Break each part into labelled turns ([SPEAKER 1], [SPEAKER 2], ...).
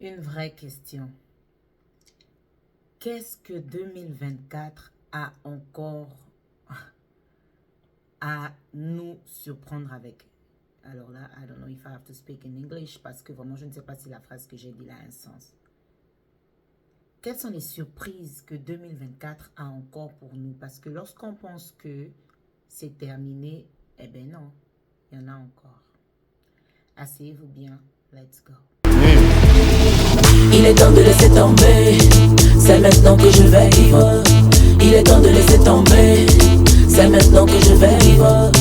[SPEAKER 1] Une vraie question. Qu'est-ce que 2024 a encore à nous surprendre avec? Alors là, I don't know if I have to speak in English parce que vraiment, je ne sais pas si la phrase que j'ai dit là a un sens. Quelles sont les surprises que 2024 a encore pour nous? Parce que lorsqu'on pense que c'est terminé, eh bien non, il y en a encore. Asseyez-vous bien, let's go.
[SPEAKER 2] Il est temps de laisser tomber, c'est maintenant que je vais vivre. Il est temps de laisser tomber, c'est maintenant que je vais vivre.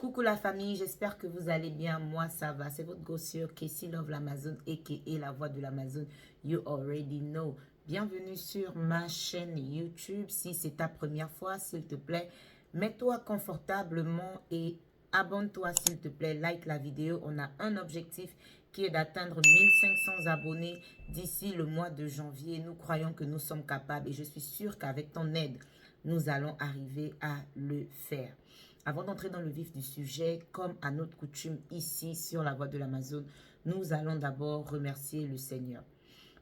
[SPEAKER 1] Coucou la famille, j'espère que vous allez bien. Moi ça va, c'est votre gossure Casey Love l'Amazon aka la voix de l'Amazon. You already know. Bienvenue sur ma chaîne YouTube. Si c'est ta première fois, s'il te plaît, mets-toi confortablement et abonne-toi s'il te plaît. Like la vidéo. On a un objectif qui est d'atteindre 1500 abonnés d'ici le mois de janvier. Nous croyons que nous sommes capables et je suis sûre qu'avec ton aide, nous allons arriver à le faire. Avant d'entrer dans le vif du sujet, comme à notre coutume ici sur la voie de l'Amazon, nous allons d'abord remercier le Seigneur.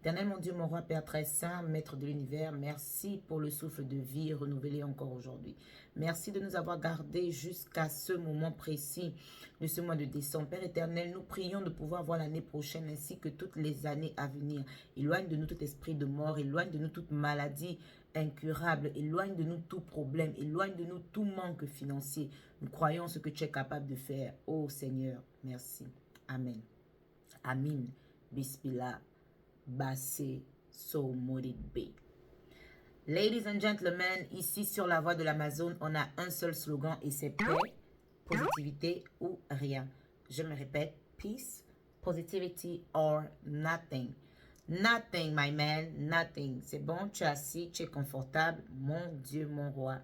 [SPEAKER 1] Éternel mon Dieu, mon roi, Père très saint, Maître de l'univers, merci pour le souffle de vie renouvelé encore aujourd'hui. Merci de nous avoir gardés jusqu'à ce moment précis de ce mois de décembre. Père éternel, nous prions de pouvoir voir l'année prochaine ainsi que toutes les années à venir. Éloigne de nous tout esprit de mort, éloigne de nous toute maladie incurable, éloigne de nous tout problème, éloigne de nous tout manque financier. Nous croyons ce que tu es capable de faire. Oh Seigneur, merci. Amen. Amin. Bismillah. Bassé, so morid be. Ladies and gentlemen, ici sur la voie de l'Amazon, on a un seul slogan et c'est paix, positivité ou rien. Je me répète, peace, positivity or nothing. Nothing, my man, nothing. C'est bon, tu es assis, tu es confortable. Mon Dieu, mon roi.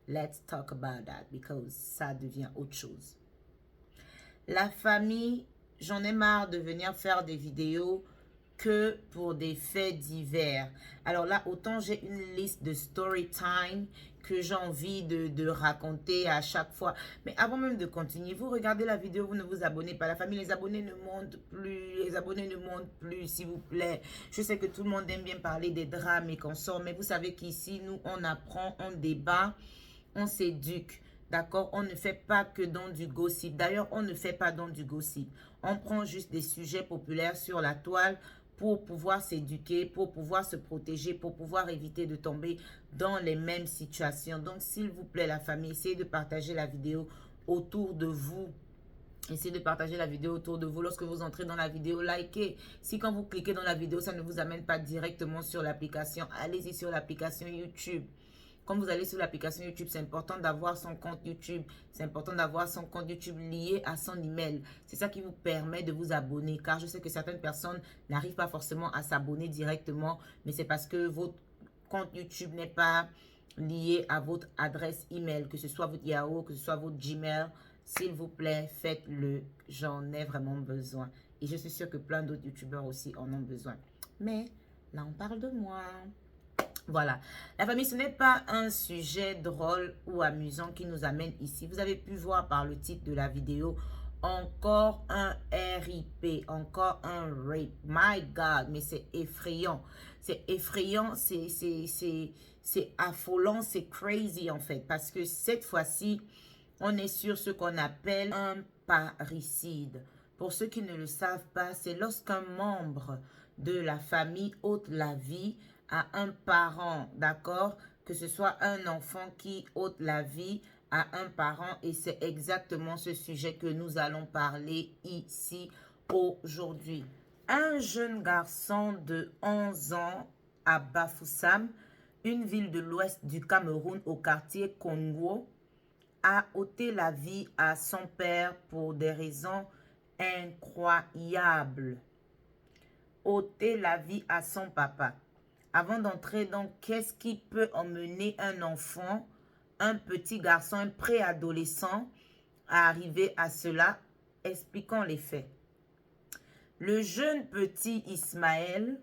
[SPEAKER 1] Let's talk about that because ça devient autre chose. La famille, j'en ai marre de venir faire des vidéos que pour des faits divers. Alors là, autant j'ai une liste de story time que j'ai envie de raconter à chaque fois. Mais avant même de continuer, vous regardez la vidéo, vous ne vous abonnez pas. La famille, les abonnés ne montent plus. Les abonnés ne montent plus, s'il vous plaît. Je sais que tout le monde aime bien parler des drames et qu'on sort, mais vous savez qu'ici, nous, on apprend, on débat, on s'éduque. D'accord? On ne fait pas que dans du gossip. D'ailleurs, on ne fait pas dans du gossip. On prend juste des sujets populaires sur la toile pour pouvoir s'éduquer, pour pouvoir se protéger, pour pouvoir éviter de tomber dans les mêmes situations. Donc, s'il vous plaît, la famille, essayez de partager la vidéo autour de vous. Essayez de partager la vidéo autour de vous. Lorsque vous entrez dans la vidéo, likez. Si quand vous cliquez dans la vidéo, ça ne vous amène pas directement sur l'application, allez-y sur l'application YouTube. Quand vous allez sur l'application YouTube, c'est important d'avoir son compte YouTube. C'est important d'avoir son compte YouTube lié à son email. C'est ça qui vous permet de vous abonner. Car je sais que certaines personnes n'arrivent pas forcément à s'abonner directement. Mais c'est parce que votre compte YouTube n'est pas lié à votre adresse email. Que ce soit votre Yahoo, que ce soit votre Gmail. S'il vous plaît, faites-le. J'en ai vraiment besoin. Et je suis sûre que plein d'autres YouTubeurs aussi en ont besoin. Mais là, on parle de moi. Voilà, la famille, ce n'est pas un sujet drôle ou amusant qui nous amène ici. Vous avez pu voir par le titre de la vidéo, encore un RIP, encore un rape. My God, mais c'est effrayant. C'est effrayant, c'est affolant, c'est crazy en fait. Parce que cette fois-ci, on est sur ce qu'on appelle un parricide. Pour ceux qui ne le savent pas, c'est lorsqu'un membre de la famille ôte la vie à un parent, d'accord? Que ce soit un enfant qui ôte la vie à un parent. Et c'est exactement ce sujet que nous allons parler ici aujourd'hui. Un jeune garçon de 11 ans à Bafoussam, une ville de l'ouest du Cameroun au quartier Congo, a ôté la vie à son père pour des raisons incroyables. Ôter la vie à son papa. Avant d'entrer dans qu'est-ce qui peut emmener un enfant, un petit garçon, un préadolescent à arriver à cela, expliquons les faits. Le jeune petit Ismaël,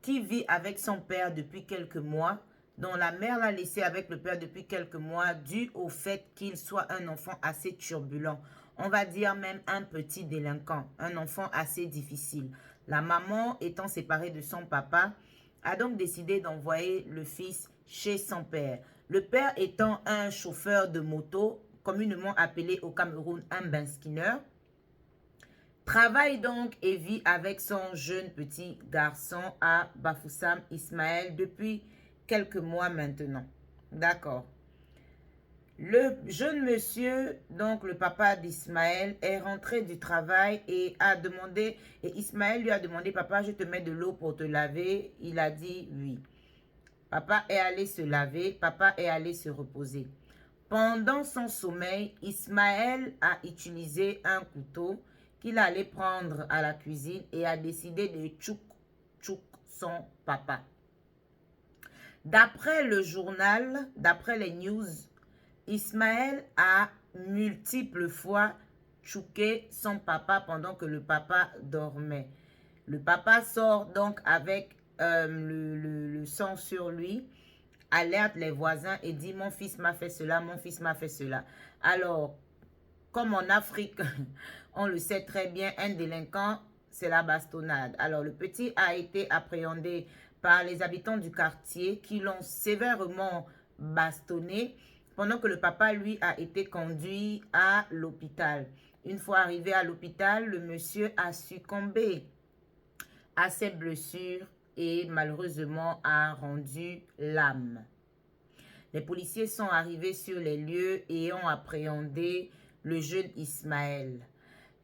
[SPEAKER 1] qui vit avec son père depuis quelques mois, dont la mère l'a laissé avec le père depuis quelques mois, dû au fait qu'il soit un enfant assez turbulent. on va dire même un petit délinquant, un enfant assez difficile. La maman, étant séparée de son papa, a donc décidé d'envoyer le fils chez son père. Le père étant un chauffeur de moto, communément appelé au Cameroun un benskiner, travaille donc et vit avec son jeune petit garçon à Bafoussam Ismaël depuis quelques mois maintenant. D'accord. Le jeune monsieur, donc le papa d'Ismaël, est rentré du travail et Ismaël lui a demandé, papa, je te mets de l'eau pour te laver. Il a dit oui. Papa est allé se laver, papa est allé se reposer. Pendant son sommeil, Ismaël a utilisé un couteau qu'il allait prendre à la cuisine et a décidé de tchouk son papa. D'après le journal, d'après les news, Ismaël a multiples fois tchouqué son papa pendant que le papa dormait. Le papa sort donc avec le sang sur lui, alerte les voisins et dit « Mon fils m'a fait cela, mon fils m'a fait cela ». Alors, comme en Afrique, on le sait très bien, un délinquant, c'est la bastonnade. Alors, le petit a été appréhendé par les habitants du quartier qui l'ont sévèrement bastonné pendant que le papa, lui, a été conduit à l'hôpital. Une fois arrivé à l'hôpital, le monsieur a succombé à ses blessures et malheureusement a rendu l'âme. Les policiers sont arrivés sur les lieux et ont appréhendé le jeune Ismaël.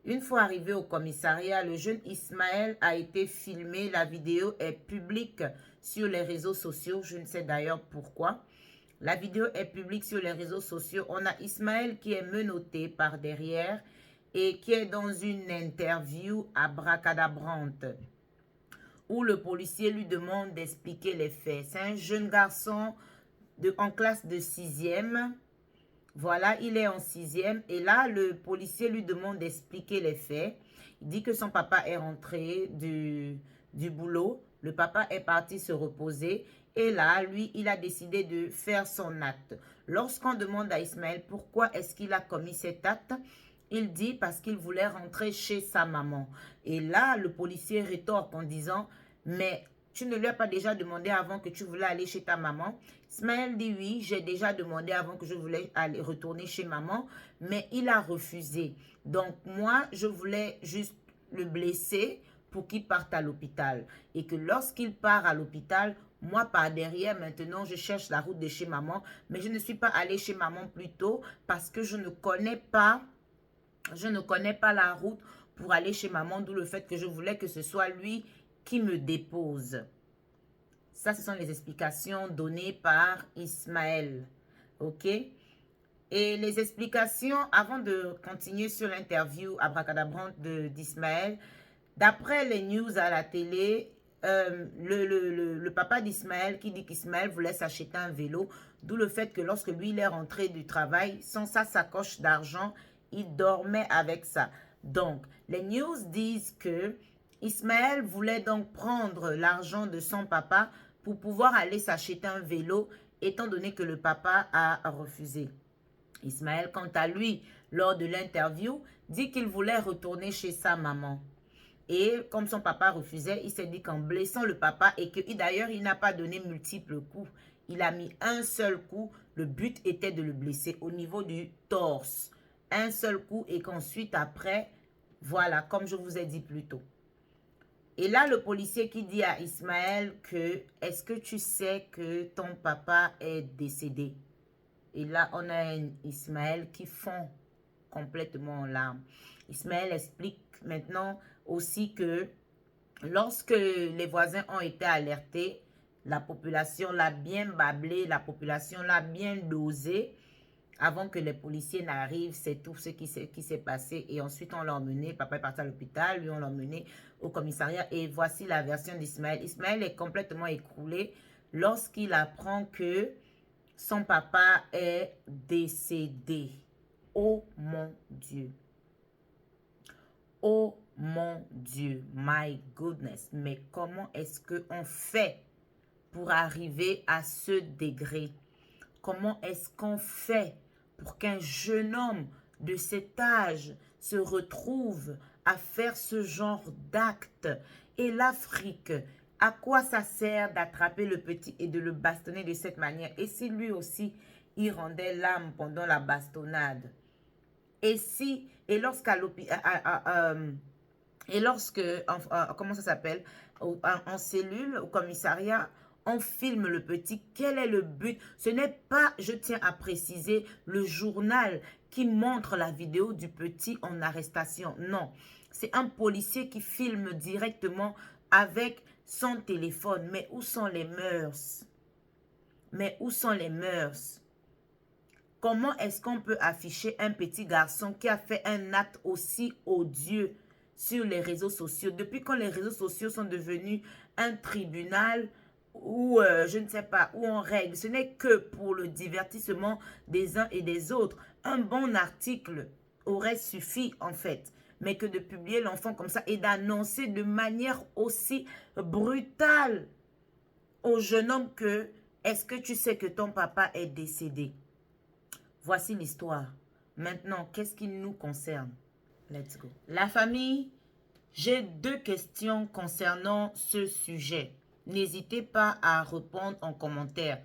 [SPEAKER 1] Une fois arrivé au commissariat, le jeune Ismaël a été filmé. La vidéo est publique sur les réseaux sociaux. Je ne sais d'ailleurs pourquoi. La vidéo est publique sur les réseaux sociaux. On a Ismaël qui est menotté par derrière et qui est dans une interview abracadabrante où le policier lui demande d'expliquer les faits. C'est un jeune garçon en classe de 6e. Voilà, il est en 6e. Et là, le policier lui demande d'expliquer les faits. Il dit que son papa est rentré du boulot. Le papa est parti se reposer. Et là, lui, il a décidé de faire son acte. Lorsqu'on demande à Ismaël pourquoi est-ce qu'il a commis cet acte, il dit parce qu'il voulait rentrer chez sa maman. Et là, le policier rétorque en disant, mais tu ne lui as pas déjà demandé avant que tu voulais aller chez ta maman? Ismaël dit oui, j'ai déjà demandé avant que je voulais aller retourner chez maman, mais il a refusé. Donc moi, je voulais juste le blesser pour qu'il parte à l'hôpital. Et que lorsqu'il part à l'hôpital, moi par derrière, maintenant, je cherche la route de chez maman, mais je ne suis pas allée chez maman plus tôt parce que je ne connais pas la route pour aller chez maman, d'où le fait que je voulais que ce soit lui qui me dépose. Ça, ce sont les explications données par Ismaël. OK? Et les explications, avant de continuer sur l'interview abracadabrante d'Ismaël, d'après les news à la télé, le papa d'Ismaël qui dit qu'Ismaël voulait s'acheter un vélo, d'où le fait que lorsque lui, il est rentré du travail, sans sa sacoche d'argent, il dormait avec ça. Donc, les news disent que Ismaël voulait donc prendre l'argent de son papa pour pouvoir aller s'acheter un vélo, étant donné que le papa a refusé. Ismaël, quant à lui, lors de l'interview, dit qu'il voulait retourner chez sa maman. Et comme son papa refusait, il s'est dit qu'en blessant le papa, et que d'ailleurs, il n'a pas donné multiples coups, il a mis un seul coup, le but était de le blesser au niveau du torse. Un seul coup et qu'ensuite après, voilà, comme je vous ai dit plus tôt. Et là, le policier qui dit à Ismaël que « Est-ce que tu sais que ton papa est décédé ?» Et là, on a un Ismaël qui fond complètement en larmes. Ismaël explique maintenant aussi que lorsque les voisins ont été alertés, la population l'a bien bâblé, la population l'a bien dosé. Avant que les policiers n'arrivent, c'est tout ce qui s'est passé. Et ensuite, on l'a emmené, papa est parti à l'hôpital, lui, on l'a emmené au commissariat. Et voici la version d'Ismaël. Ismaël est complètement écroulé lorsqu'il apprend que son papa est décédé. Oh mon Dieu. Oh mon Dieu. My goodness. Mais comment est-ce qu'on fait pour arriver à ce degré? Comment est-ce qu'on fait pour qu'un jeune homme de cet âge se retrouvent à faire ce genre d'acte. Et l'Afrique, à quoi ça sert d'attraper le petit et de le bastonner de cette manière? Et si lui aussi, il rendait l'âme pendant la bastonnade? Et si, et lorsqu'à l'hôpital, et lorsque, comment ça s'appelle, en cellule, au commissariat, on filme le petit, quel est le but? Ce n'est pas, je tiens à préciser, le journal qui montre la vidéo du petit en arrestation. Non, c'est un policier qui filme directement avec son téléphone. Mais où sont les mœurs? Mais où sont les mœurs? Comment est-ce qu'on peut afficher un petit garçon qui a fait un acte aussi odieux sur les réseaux sociaux? Depuis quand les réseaux sociaux sont devenus un tribunal où, je ne sais pas, où on règle. Ce n'est que pour le divertissement des uns et des autres. Un bon article aurait suffi en fait. Mais que de publier l'enfant comme ça et d'annoncer de manière aussi brutale au jeune homme que est-ce que tu sais que ton papa est décédé? Voici l'histoire. Maintenant, qu'est-ce qui nous concerne? Let's go. La famille, j'ai 2 questions concernant ce sujet. N'hésitez pas à répondre en commentaire.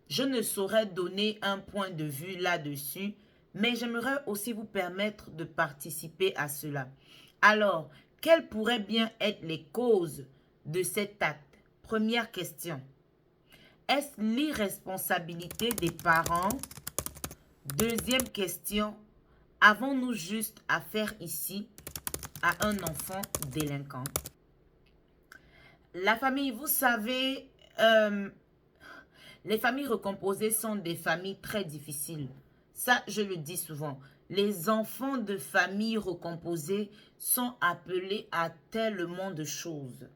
[SPEAKER 1] Je ne saurais donner un point de vue là-dessus, mais j'aimerais aussi vous permettre de participer à cela. Alors, quelles pourraient bien être les causes de cet acte? Première question. Est-ce l'irresponsabilité des parents? Deuxième question, avons-nous juste affaire ici à un enfant délinquant? La famille, vous savez, les familles recomposées sont des familles très difficiles. Ça, je le dis souvent. Les enfants de familles recomposées sont appelés à tellement de choses.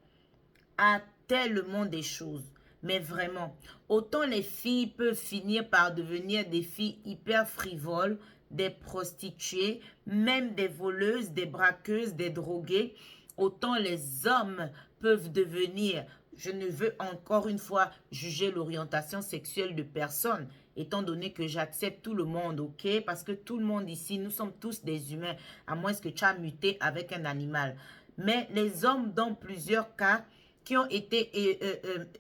[SPEAKER 1] À tellement de choses. Mais vraiment, autant les filles peuvent finir par devenir des filles hyper frivoles, des prostituées, même des voleuses, des braqueuses, des droguées, autant les hommes peuvent devenir, je ne veux encore une fois juger l'orientation sexuelle de personne, étant donné que j'accepte tout le monde, ok? Parce que tout le monde ici, nous sommes tous des humains, à moins que tu as muté avec un animal. Mais les hommes, dans plusieurs cas, qui ont été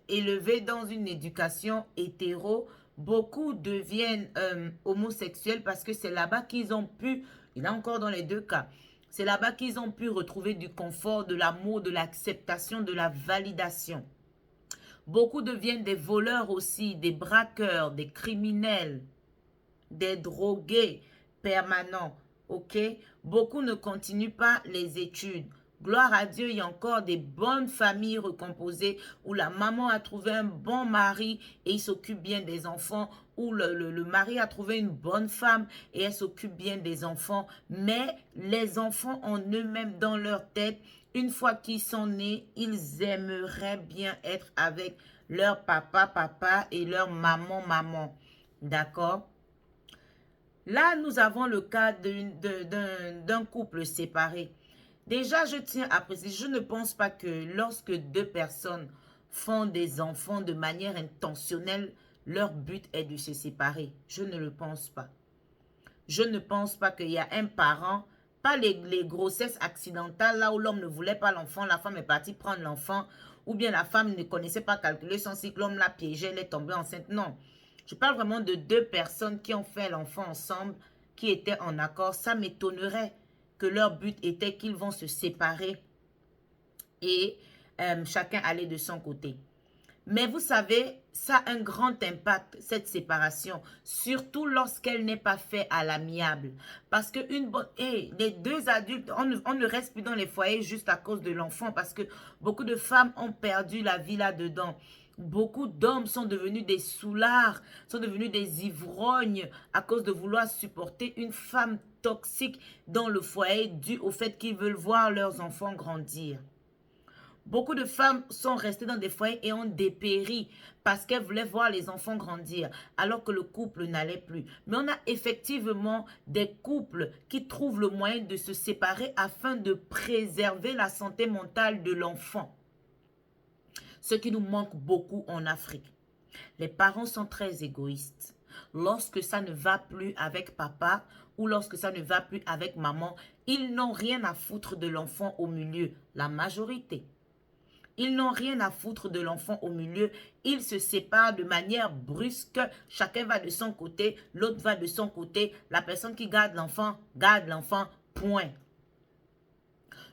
[SPEAKER 1] élevés dans une éducation hétéro, beaucoup deviennent homosexuels parce que c'est là-bas qu'ils ont pu, il y a encore dans les 2 cas, c'est là-bas qu'ils ont pu retrouver du confort, de l'amour, de l'acceptation, de la validation. Beaucoup deviennent des voleurs aussi, des braqueurs, des criminels, des drogués permanents, ok? Beaucoup ne continuent pas les études. Gloire à Dieu, il y a encore des bonnes familles recomposées où la maman a trouvé un bon mari et il s'occupe bien des enfants, où le mari a trouvé une bonne femme et elle s'occupe bien des enfants. Mais les enfants en eux-mêmes dans leur tête, une fois qu'ils sont nés, ils aimeraient bien être avec leur papa et leur maman. D'accord? Là, nous avons le cas d'un couple séparé. Déjà, je tiens à préciser, je ne pense pas que lorsque 2 personnes font des enfants de manière intentionnelle, leur but est de se séparer. Je ne le pense pas. Je ne pense pas qu'il y a un parent, pas les grossesses accidentales, là où l'homme ne voulait pas l'enfant, la femme est partie prendre l'enfant, ou bien la femme ne connaissait pas calculer son cycle, l'homme l'a piégée, elle est tombée enceinte. Non. Je parle vraiment de 2 personnes qui ont fait l'enfant ensemble, qui étaient en accord. Ça m'étonnerait que leur but était qu'ils vont se séparer et chacun aller de son côté. Mais vous savez, ça a un grand impact, cette séparation, surtout lorsqu'elle n'est pas faite à l'amiable. Parce que les 2 adultes, on ne reste plus dans les foyers juste à cause de l'enfant, parce que beaucoup de femmes ont perdu la vie là-dedans. Beaucoup d'hommes sont devenus des soulards, sont devenus des ivrognes à cause de vouloir supporter une femme toxique dans le foyer dû au fait qu'ils veulent voir leurs enfants grandir. Beaucoup de femmes sont restées dans des foyers et ont dépéri parce qu'elles voulaient voir les enfants grandir alors que le couple n'allait plus. Mais on a effectivement des couples qui trouvent le moyen de se séparer afin de préserver la santé mentale de l'enfant. Ce qui nous manque beaucoup en Afrique. Les parents sont très égoïstes. lorsque ça ne va plus avec papa ou lorsque ça ne va plus avec maman, ils n'ont rien à foutre de l'enfant au milieu, la majorité. Ils n'ont rien à foutre de l'enfant au milieu. Ils se séparent de manière brusque. Chacun va de son côté, l'autre va de son côté. La personne qui garde l'enfant, point.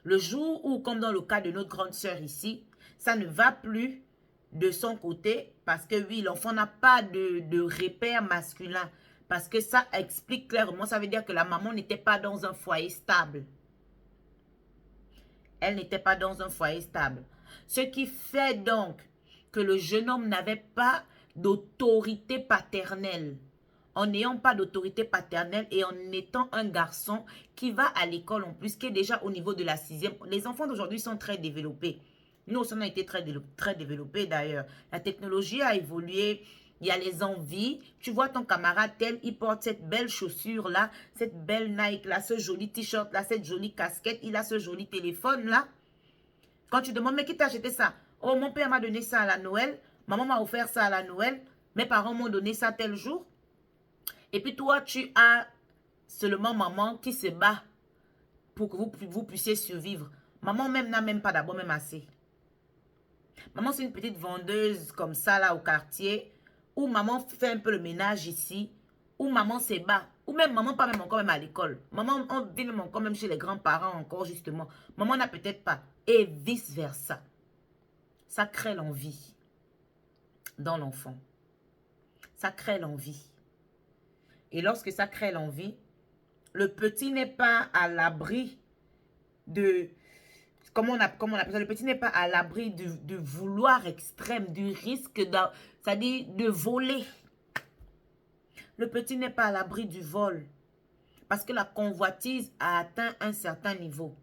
[SPEAKER 1] Le jour où, comme dans le cas de notre grande sœur ici, ça ne va plus de son côté, parce que oui, l'enfant n'a pas de repère masculin. Parce que ça explique clairement, ça veut dire que la maman n'était pas dans un foyer stable. Elle n'était pas dans un foyer stable. Ce qui fait donc que le jeune homme n'avait pas d'autorité paternelle. En n'ayant pas d'autorité paternelle et en étant un garçon qui va à l'école en plus, qui est déjà au niveau de la 6e. Les enfants d'aujourd'hui sont très développés. Nous aussi, on a été très développés d'ailleurs. La technologie a évolué. Il y a les envies. Tu vois ton camarade tel, il porte cette belle chaussure-là, cette belle Nike-là, ce joli t-shirt-là, cette jolie casquette. Il a ce joli téléphone-là. Quand tu demandes, mais qui t'a acheté ça? Oh, mon père m'a donné ça à la Noël. Maman m'a offert ça à la Noël. Mes parents m'ont donné ça tel jour. Et puis toi, tu as seulement maman qui se bat pour que vous puissiez survivre. Maman même n'a même pas d'abord même assez. Maman, c'est une petite vendeuse comme ça là au quartier. Ou maman fait un peu le ménage ici. Ou maman se bat. Ou même maman pas même encore même à l'école. Maman, on vit même encore même chez les grands-parents encore justement. Maman n'a peut-être pas. Et vice-versa. Ça crée l'envie dans l'enfant. Ça crée l'envie. Et lorsque ça crée l'envie, le petit n'est pas à l'abri de... Comment on appelle ça? Le petit n'est pas à l'abri du vouloir extrême, du risque, c'est-à-dire de voler. Le petit n'est pas à l'abri du vol. Parce que la convoitise a atteint un certain niveau.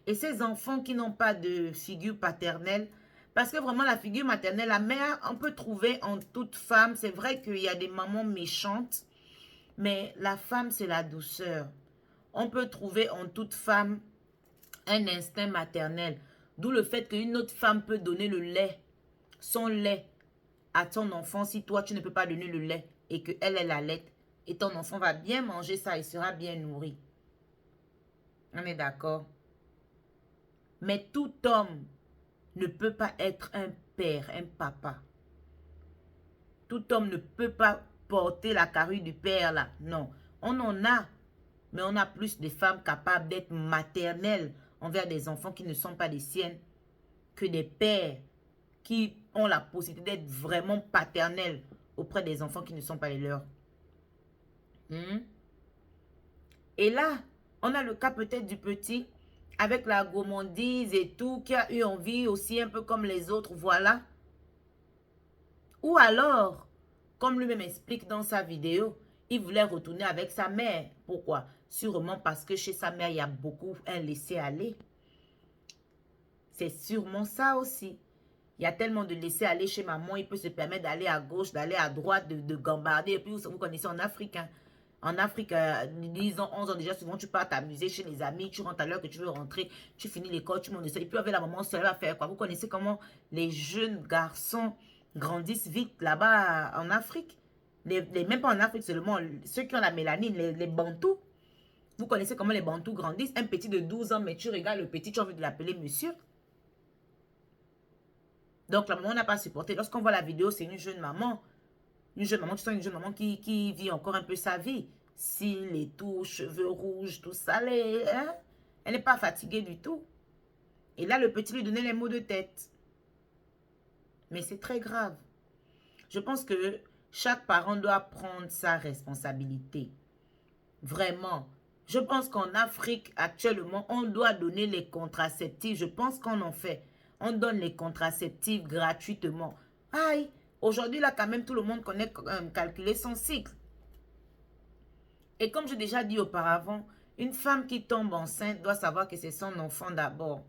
[SPEAKER 1] Et ces enfants qui n'ont pas de figure paternelle, parce que vraiment la figure maternelle, la mère, on peut trouver en toute femme, c'est vrai qu'il y a des mamans méchantes, mais la femme c'est la douceur. On peut trouver en toute femme un instinct maternel, d'où le fait qu'une autre femme peut donner le lait, son lait à ton enfant si toi tu ne peux pas donner le lait et qu'elle est la lait et ton enfant va bien manger ça et sera bien nourri. On est d'accord? Mais tout homme ne peut pas être un père, un papa. Tout homme ne peut pas porter la carrure du père là. Non, on en a. Mais on a plus de femmes capables d'être maternelles envers des enfants qui ne sont pas les siennes que des pères qui ont la possibilité d'être vraiment paternels auprès des enfants qui ne sont pas les leurs. Et là, on a le cas peut-être du petit avec la gourmandise et tout, qui a eu envie aussi un peu comme les autres, voilà. Ou alors, comme lui-même explique dans sa vidéo, il voulait retourner avec sa mère. Pourquoi? Sûrement parce que chez sa mère, il y a beaucoup un laisser-aller. C'est sûrement ça aussi. Il y a tellement de laisser-aller chez maman, il peut se permettre d'aller à gauche, d'aller à droite, de gambarder. Et puis, vous connaissez en Afrique, hein. En Afrique, 10 ans, 11 ans déjà, souvent tu pars t'amuser chez les amis, tu rentres à l'heure que tu veux rentrer, tu finis l'école, tu montes de ça. Et puis avec la maman seule, elle va faire quoi? Vous connaissez comment les jeunes garçons grandissent vite là-bas en Afrique? Même pas en Afrique seulement, ceux qui ont la mélanine, les bantous. Vous connaissez comment les bantous grandissent? Un petit de 12 ans, mais tu regardes le petit, tu as envie de l'appeler monsieur. Donc la maman n'a pas supporté. Lorsqu'on voit la vidéo, c'est une jeune maman. Une jeune maman, tu sens une jeune maman qui vit encore un peu sa vie. Cils et tout, cheveux rouges, tout ça. Elle n'est pas fatiguée du tout. Et là, le petit lui donnait les maux de tête. Mais c'est très grave. Je pense que chaque parent doit prendre sa responsabilité. Vraiment. Je pense qu'en Afrique, actuellement, on doit donner les contraceptifs. Je pense qu'on en fait. On donne les contraceptifs gratuitement. Aïe! Aujourd'hui, là, quand même, tout le monde connaît calculer son cycle. Et comme j'ai déjà dit auparavant, une femme qui tombe enceinte doit savoir que c'est son enfant d'abord.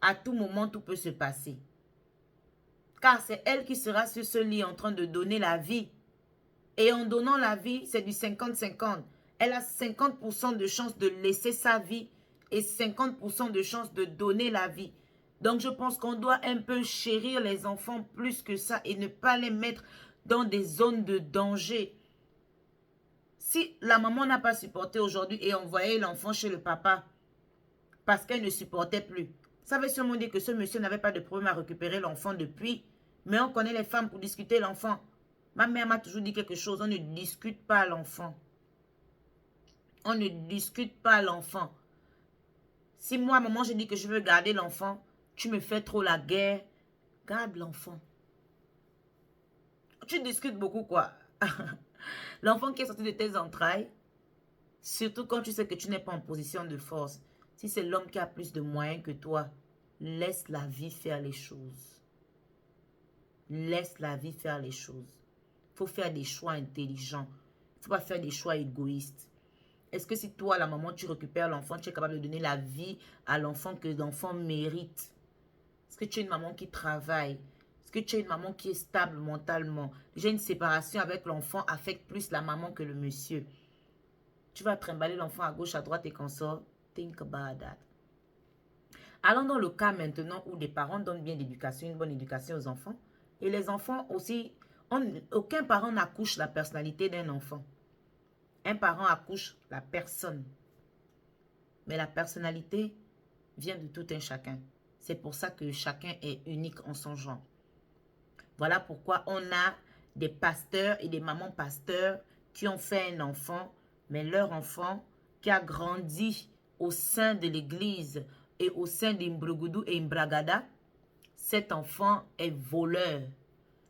[SPEAKER 1] À tout moment, tout peut se passer. Car c'est elle qui sera sur ce lit en train de donner la vie. Et en donnant la vie, c'est du 50-50. Elle a 50% de chance de laisser sa vie et 50% de chance de donner la vie. Donc, je pense qu'on doit un peu chérir les enfants plus que ça et ne pas les mettre dans des zones de danger. Si la maman n'a pas supporté aujourd'hui et envoyé l'enfant chez le papa parce qu'elle ne supportait plus, ça veut sûrement dire que ce monsieur n'avait pas de problème à récupérer l'enfant depuis. Mais on connaît les femmes pour discuter l'enfant. Ma mère m'a toujours dit quelque chose, on ne discute pas l'enfant. On ne discute pas l'enfant. Si moi, maman, je dis que je veux garder l'enfant, tu me fais trop la guerre, garde l'enfant. Tu discutes beaucoup, quoi. L'enfant qui est sorti de tes entrailles, surtout quand tu sais que tu n'es pas en position de force. Si c'est l'homme qui a plus de moyens que toi, laisse la vie faire les choses. Laisse la vie faire les choses. Il faut faire des choix intelligents. Il ne faut pas faire des choix égoïstes. Est-ce que si toi, la maman, tu récupères l'enfant, tu es capable de donner la vie à l'enfant que l'enfant mérite? Est-ce que tu es une maman qui travaille? Est-ce que tu es une maman qui est stable mentalement? Déjà, une séparation avec l'enfant affecte plus la maman que le monsieur. Tu vas trimballer l'enfant à gauche, à droite et consort. Think about that. Allons dans le cas maintenant où des parents donnent bien l'éducation, une bonne éducation aux enfants. Et les enfants aussi, aucun parent n'accouche la personnalité d'un enfant. Un parent accouche la personne. Mais la personnalité vient de tout un chacun. C'est pour ça que chacun est unique en son genre. Voilà pourquoi on a des pasteurs et des mamans pasteurs qui ont fait un enfant, mais leur enfant qui a grandi au sein de l'église et au sein d'Imbrogoudou et Imbragada, cet enfant est voleur.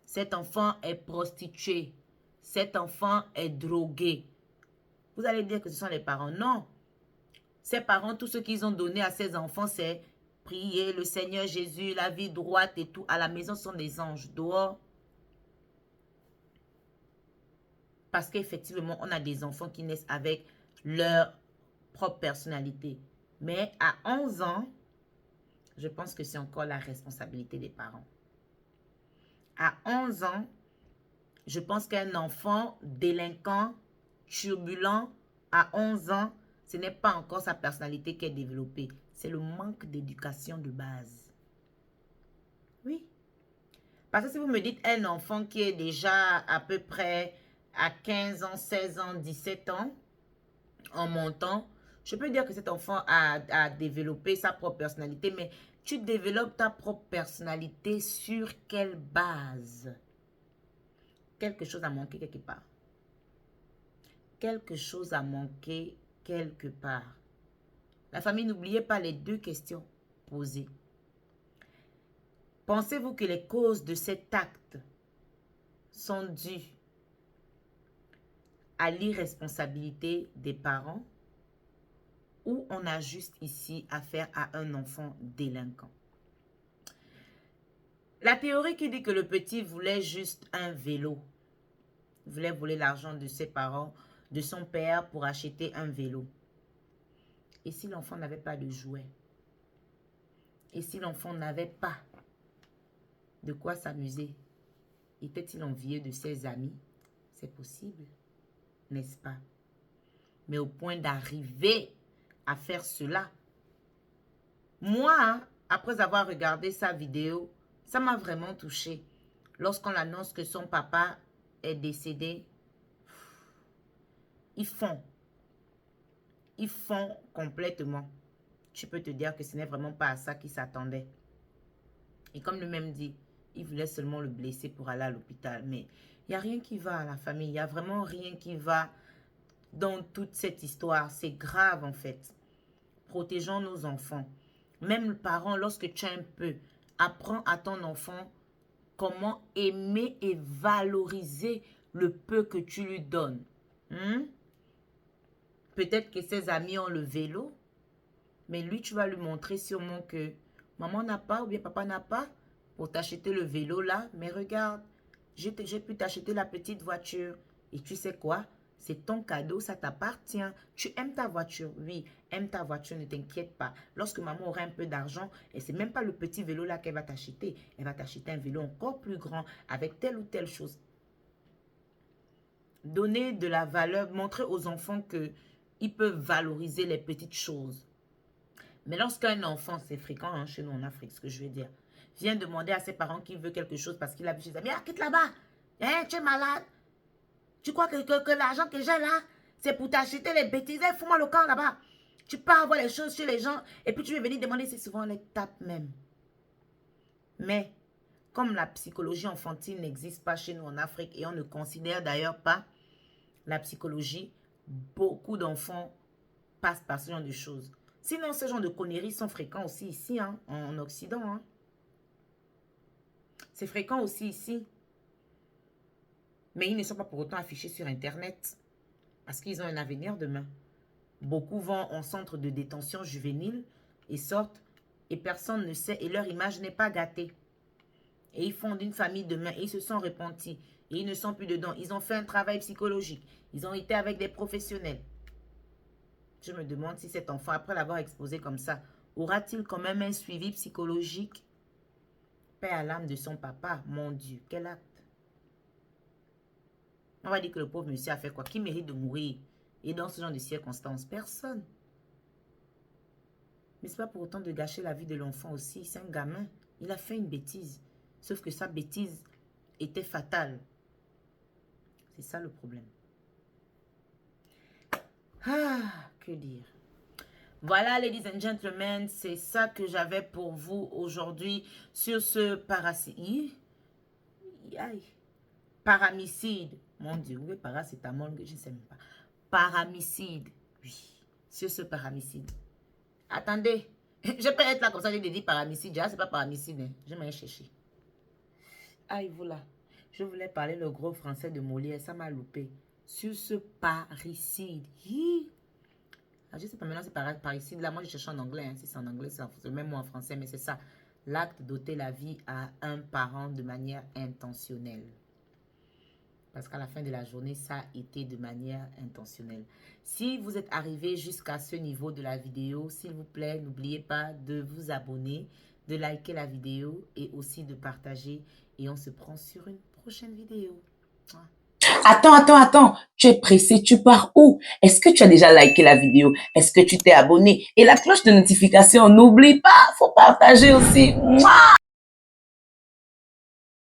[SPEAKER 1] Cet enfant est prostitué. Cet enfant est drogué. Vous allez dire que ce sont les parents. Non. Ces parents, tout ce qu'ils ont donné à ces enfants, c'est prier le Seigneur Jésus, la vie droite et tout. À la maison, ce sont des anges. Dehors. Parce qu'effectivement, on a des enfants qui naissent avec leur propre personnalité. Mais à 11 ans, je pense que c'est encore la responsabilité des parents. À 11 ans, je pense qu'un enfant délinquant, turbulent, à 11 ans, ce n'est pas encore sa personnalité qui est développée. C'est le manque d'éducation de base. Oui. Parce que si vous me dites un enfant qui est déjà à peu près à 15 ans, 16 ans, 17 ans, en montant, je peux dire que cet enfant a développé sa propre personnalité, mais tu développes ta propre personnalité sur quelle base? Quelque chose a manqué quelque part. Quelque chose a manqué quelque part. La famille, n'oubliez pas les deux questions posées. Pensez-vous que les causes de cet acte sont dues à l'irresponsabilité des parents ou on a juste ici affaire à un enfant délinquant? La théorie qui dit que le petit voulait juste un vélo. Il voulait voler l'argent de ses parents, de son père pour acheter un vélo. Et si l'enfant n'avait pas de jouet? Et si l'enfant n'avait pas de quoi s'amuser? Était-il envieux de ses amis? C'est possible, n'est-ce pas? Mais au point d'arriver à faire cela, moi, après avoir regardé sa vidéo, ça m'a vraiment touchée. Lorsqu'on annonce que son papa est décédé, ils font complètement. Tu peux te dire que ce n'est vraiment pas à ça qu'ils s'attendaient. Et comme le même dit, il voulait seulement le blesser pour aller à l'hôpital. Mais il n'y a rien qui va à la famille. Il n'y a vraiment rien qui va dans toute cette histoire. C'est grave en fait. Protégeons nos enfants. Même le parent, lorsque tu as un peu, apprends à ton enfant comment aimer et valoriser le peu que tu lui donnes. Peut-être que ses amis ont le vélo, mais lui, tu vas lui montrer sûrement que maman n'a pas ou bien papa n'a pas pour t'acheter le vélo là. Mais regarde, j'ai pu t'acheter la petite voiture. Et tu sais quoi? C'est ton cadeau, ça t'appartient. Tu aimes ta voiture? Oui, aime ta voiture, ne t'inquiète pas. Lorsque maman aura un peu d'argent, et c'est même pas le petit vélo là qu'elle va t'acheter. Elle va t'acheter un vélo encore plus grand avec telle ou telle chose. Donner de la valeur, montrer aux enfants qu'ils peuvent valoriser les petites choses. Mais lorsqu'un enfant, c'est fréquent hein, chez nous en Afrique, ce que je veux dire, vient demander à ses parents qu'il veut quelque chose parce qu'il a vu chez ses amis, ah, quitte là-bas. Hein, tu es malade? Tu crois que l'argent que j'ai là, c'est pour t'acheter les bêtises? Fous-moi le camp là-bas. Tu pars voir les choses chez les gens et puis tu veux venir demander, c'est souvent les tapes même. Mais comme la psychologie enfantine n'existe pas chez nous en Afrique et on ne considère d'ailleurs pas la psychologie, beaucoup d'enfants passent par ce genre de choses. Sinon, ce genre de conneries sont fréquents aussi ici, hein, en Occident. Hein. C'est fréquent aussi ici. Mais ils ne sont pas pour autant affichés sur Internet. Parce qu'ils ont un avenir demain. Beaucoup vont en centre de détention juvénile et sortent et personne ne sait et leur image n'est pas gâtée. Et ils fondent une famille demain et ils se sont repentis. Et ils ne sont plus dedans. Ils ont fait un travail psychologique. Ils ont été avec des professionnels. Je me demande si cet enfant, après l'avoir exposé comme ça, aura-t-il quand même un suivi psychologique? Paix à l'âme de son papa. Mon Dieu, quel acte. On va dire que le pauvre monsieur a fait quoi? Qui mérite de mourir? Et dans ce genre de circonstances, personne. Mais ce n'est pas pour autant de gâcher la vie de l'enfant aussi. C'est un gamin. Il a fait une bêtise. Sauf que sa bêtise était fatale. C'est ça le problème. Ah, que dire? Voilà, ladies and gentlemen, c'est ça que j'avais pour vous aujourd'hui sur ce paramicide. Mon Dieu, oui, paracétamol, je ne sais même pas. Paramicide, oui, sur ce paramicide. Attendez, je peux être là comme ça, je dis paramicide. Déjà, c'est pas paramicide, hein. Je vais chercher. Aïe, voilà. Je voulais parler le gros français de Molière, ça m'a loupé. Sur ce parricide. Ah, je sais pas, maintenant c'est parricide. Là, moi, je cherche en anglais. Hein. Si c'est en anglais, c'est le même mot en français, mais c'est ça. L'acte d'ôter la vie à un parent de manière intentionnelle. Parce qu'à la fin de la journée, ça a été de manière intentionnelle. Si vous êtes arrivé jusqu'à ce niveau de la vidéo, s'il vous plaît, n'oubliez pas de vous abonner, de liker la vidéo et aussi de partager. Et on se prend sur une prochaine vidéo.
[SPEAKER 2] Attends. Tu es pressé, tu pars où? Est-ce que tu as déjà liké la vidéo? Est-ce que tu t'es abonné? Et la cloche de notification, n'oublie pas, faut partager aussi. Mouah!